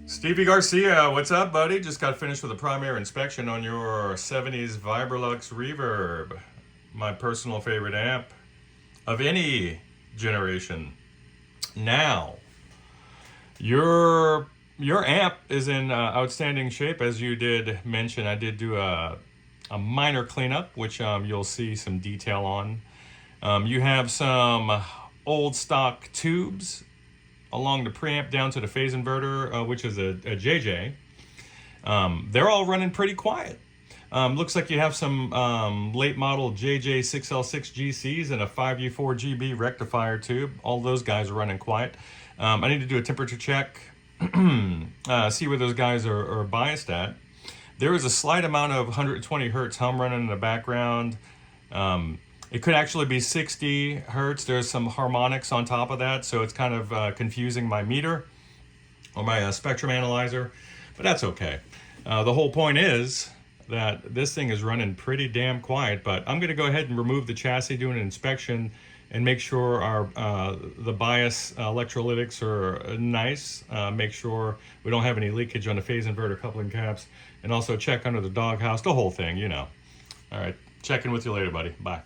Stevie Garcia, what's up, buddy? Just got finished with a primary inspection on your 70s Vibrolux Reverb, my personal favorite amp of any generation. Now, your amp is in outstanding shape, as you did mention. I did do a minor cleanup, which you'll see some detail on. You have some old stock tubes along the preamp down to the phase inverter, which is a JJ. They're all running pretty quiet. Looks like you have some late model JJ6L6 GCs and a 5U4GB rectifier tube. All those guys are running quiet. I need to do a temperature check, see where those guys are biased at. There is a slight amount of 120 hertz hum running in the background. It could actually be 60 hertz. There's some harmonics on top of that, so it's kind of confusing my meter or my spectrum analyzer, but that's okay. The whole point is that this thing is running pretty damn quiet, but I'm gonna go ahead and remove the chassis, do an inspection, and make sure the bias electrolytics are nice. Make sure we don't have any leakage on the phase inverter coupling caps, and also check under the doghouse, the whole thing, you know. All right, check in with you later, buddy. Bye.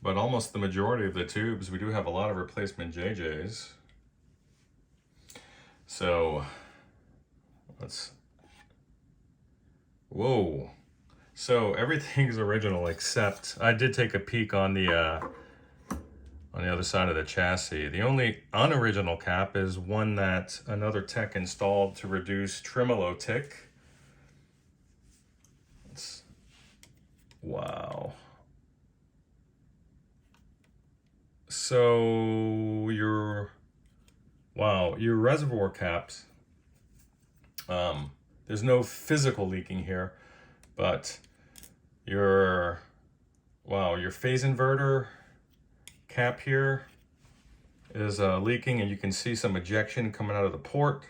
But almost the majority of the tubes, we do have a lot of replacement JJs. So whoa. So everything's original except I did take a peek on the other side of the chassis. The only unoriginal cap is one that another tech installed to reduce tremolo tick. Wow. So your reservoir caps, there's no physical leaking here, but your phase inverter cap here is leaking, and you can see some ejection coming out of the port.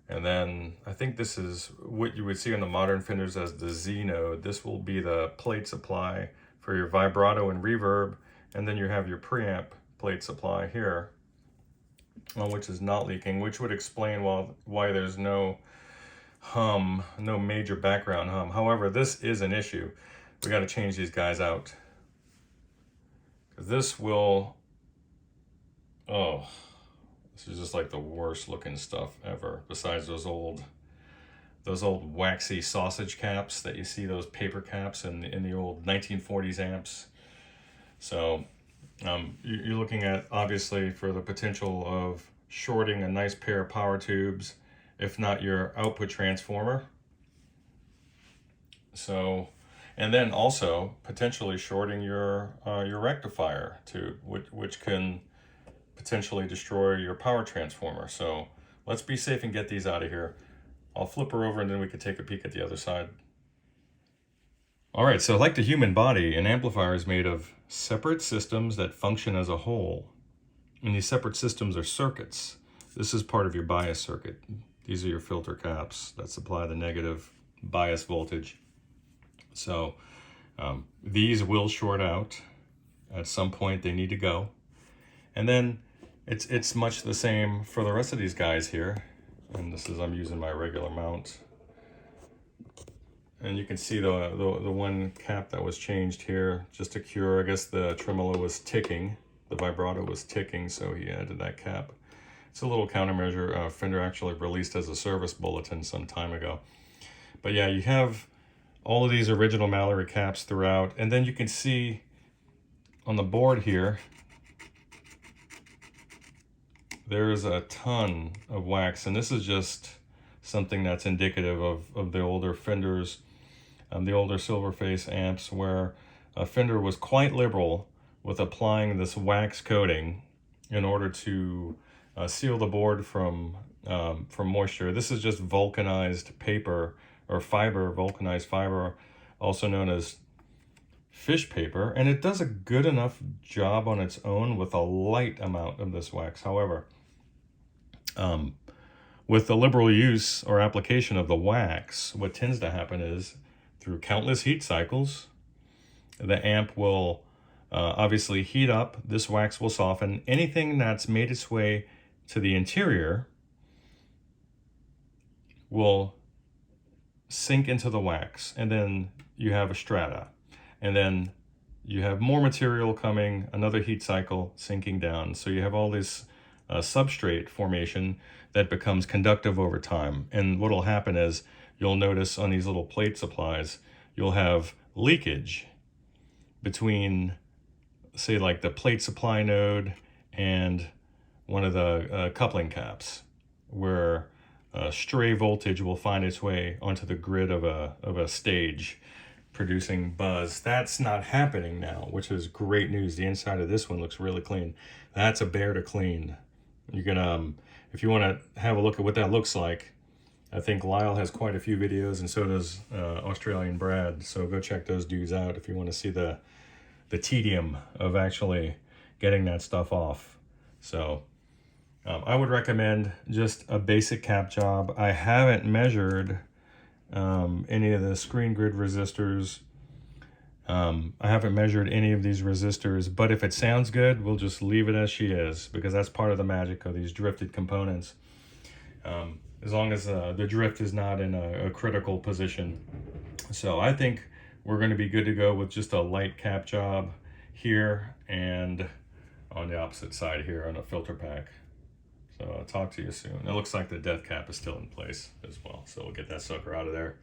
And then I think this is what you would see on the modern Fenders as the Z node. This will be the plate supply for your vibrato and reverb. And then you have your preamp plate supply here, which is not leaking, which would explain why there's no hum, no major background hum. However, this is an issue. We got to change these guys out. This will, this is just like the worst looking stuff ever, besides those old waxy sausage caps that you see, those paper caps in the old 1940s amps. So you're looking at, obviously, for the potential of shorting a nice pair of power tubes, if not your output transformer. So, and then also potentially shorting your rectifier tube, which can potentially destroy your power transformer. So let's be safe and get these out of here. I'll flip her over and then we can take a peek at the other side. All right, so like the human body, an amplifier is made of separate systems that function as a whole. And these separate systems are circuits. This is part of your bias circuit. These are your filter caps that supply the negative bias voltage. So these will short out At some point they need to go. And then it's much the same for the rest of these guys here. And this is, I'm using my regular mount. And you can see the one cap that was changed here, just to cure. I guess the tremolo was ticking, the vibrato was ticking, so he added that cap. It's a little countermeasure Fender actually released as a service bulletin some time ago. But yeah, you have all of these original Mallory caps throughout, and then you can see on the board here, there's a ton of wax, and this is just something that's indicative of the older Fenders, the older Silverface amps, where Fender was quite liberal with applying this wax coating in order to seal the board from moisture. This is just vulcanized paper or fiber, vulcanized fiber, also known as fish paper, and it does a good enough job on its own with a light amount of this wax. However, with the liberal use or application of the wax, what tends to happen is through countless heat cycles, the amp will obviously heat up, this wax will soften. Anything that's made its way to the interior will sink into the wax, and then you have a strata, and then you have more material coming, another heat cycle, sinking down. So you have all this substrate formation that becomes conductive over time. And what will happen is you'll notice on these little plate supplies, you'll have leakage between, say, like the plate supply node and one of the coupling caps, where stray voltage will find its way onto the grid of a stage, producing buzz. That's not happening now, which is great news. The inside of this one looks really clean. That's a bear to clean. You can, if you want to have a look at what that looks like, I think Lyle has quite a few videos, and so does Australian Brad. So go check those dudes out if you want to see the tedium of actually getting that stuff off. So I would recommend just a basic cap job. I haven't measured any of the screen grid resistors. I haven't measured any of these resistors, but if it sounds good, we'll just leave it as she is, because that's part of the magic of these drifted components. As long as the drift is not in a critical position. So I think we're going to be good to go with just a light cap job here and on the opposite side here on a filter pack. So I'll talk to you soon. It looks like the death cap is still in place as well, so we'll get that sucker out of there.